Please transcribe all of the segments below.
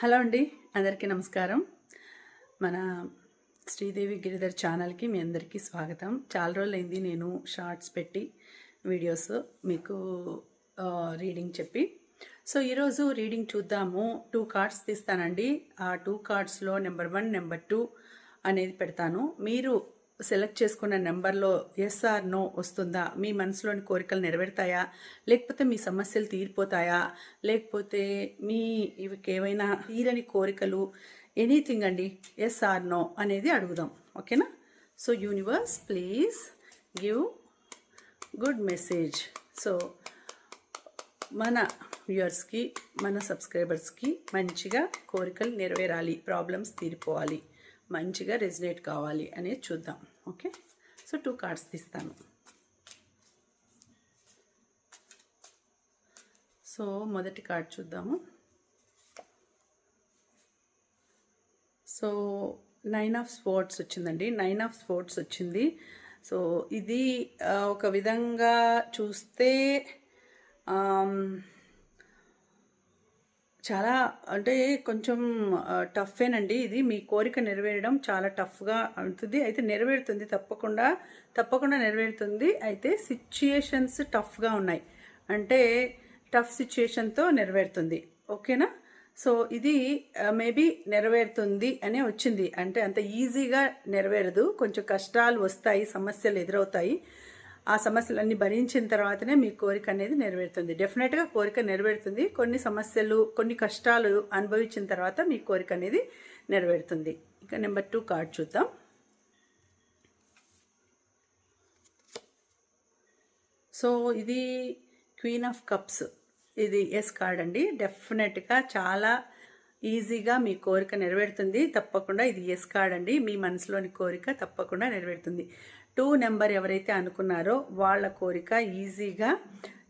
Hello అండి, అందరికీ నమస్కారం. మన శ్రీదేవి గిరిధర్ ఛానల్కి మీ అందరికీ స్వాగతం. చాలా రోజులైంది నేను షార్ట్స్ పెట్టి వీడియోస్ మీకు రీడింగ్ చెప్పి. సో ఈరోజు రీడింగ్ చూద్దాము. 2 కార్డ్స్ తీస్తానండి. ఆ 2 కార్డ్స్లో నెంబర్ 1, నెంబర్ 2 అనేది పెడతాను. మీరు సెలెక్ట్ చేసుకున్న నెంబర్లో ఎస్ ఆర్ నో వస్తుందా, మీ మనసులోని కోరికలు నెరవేరుతాయా, లేకపోతే మీ సమస్యలు తీరిపోతాయా, లేకపోతే మీ ఏవైనా తీరని కోరికలు, ఎనీథింగ్ అండి, ఎస్ ఆర్ నో అనేది అడుగుదాం. ఓకేనా? So universe please give good message. So మన వ్యూయర్స్కి, మన సబ్స్క్రైబర్స్కి మంచిగా కోరికలు నెరవేరాలి, ప్రాబ్లమ్స్ తీరిపోవాలి, మంచిగా రెజినేట్ కావాలి అనేది చూద్దాం. ఓకే, సో 2 కార్డ్స్ తీస్తాను. సో మొదటి కార్డ్ చూద్దాము. సో 9 ఆఫ్ స్పోర్ట్స్ వచ్చిందండి. 9 ఆఫ్ స్పోర్ట్స్ వచ్చింది. సో ఇది ఒక విధంగా చూస్తే చాలా అంటే కొంచెం టఫేనండి. ఇది మీ కోరిక నెరవేరడం చాలా టఫ్గా ఉంటుంది. అయితే నెరవేరుతుంది, తప్పకుండా నెరవేరుతుంది. అయితే సిచ్యుయేషన్స్ టఫ్గా ఉన్నాయి, అంటే టఫ్ సిచ్యుయేషన్తో నెరవేరుతుంది. ఓకేనా? సో ఇది మేబీ నెరవేరుతుంది అనే వచ్చింది. అంటే అంత ఈజీగా నెరవేరదు, కొంచెం కష్టాలు వస్తాయి, సమస్యలు ఎదురవుతాయి. ఆ సమస్యలన్నీ భరించిన తర్వాతనే మీ కోరిక అనేది నెరవేరుతుంది. డెఫినెట్గా కోరిక నెరవేరుతుంది. కొన్ని సమస్యలు, కొన్ని కష్టాలు అనుభవించిన తర్వాత మీ కోరిక అనేది నెరవేరుతుంది. ఇక నెంబర్ 2 కార్డ్ చూద్దాం. సో ఇది క్వీన్ ఆఫ్ కప్స్. ఇది ఎస్ కార్డ్ అండి. డెఫినెట్గా చాలా ఈజీగా మీ కోరిక నెరవేరుతుంది. తప్పకుండా ఇది ఎస్ కార్డ్ అండి. మీ మనసులోని కోరిక తప్పకుండా నెరవేరుతుంది. 2 నెంబర్ ఎవరైతే అనుకున్నారో వాళ్ళ కోరిక ఈజీగా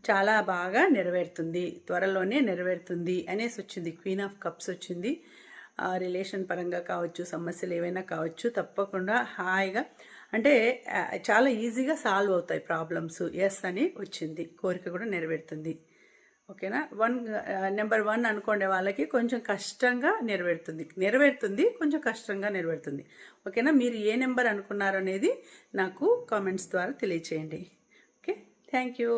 చాలా బాగా నెరవేరుతుంది, త్వరలోనే నెరవేరుతుంది అనేసి వచ్చింది. క్వీన్ ఆఫ్ కప్స్ వచ్చింది. రిలేషన్ పరంగా కావచ్చు, సమస్యలు ఏవైనా కావచ్చు, తప్పకుండా హాయిగా అంటే చాలా ఈజీగా సాల్వ్ అవుతాయి ప్రాబ్లమ్స్. ఎస్ అని వచ్చింది. కోరిక కూడా నెరవేరుతుంది. ఓకేనా? నెంబర్ 1 అనుకోండి వాళ్ళకి కొంచెం కష్టంగా నెరవేరుతుంది, కొంచెం కష్టంగా నెరవేరుతుంది. ఓకేనా? మీరు ఏ నెంబర్ అనుకున్నారు అనేది నాకు కామెంట్స్ ద్వారా తెలియచేయండి. Okay, thank you.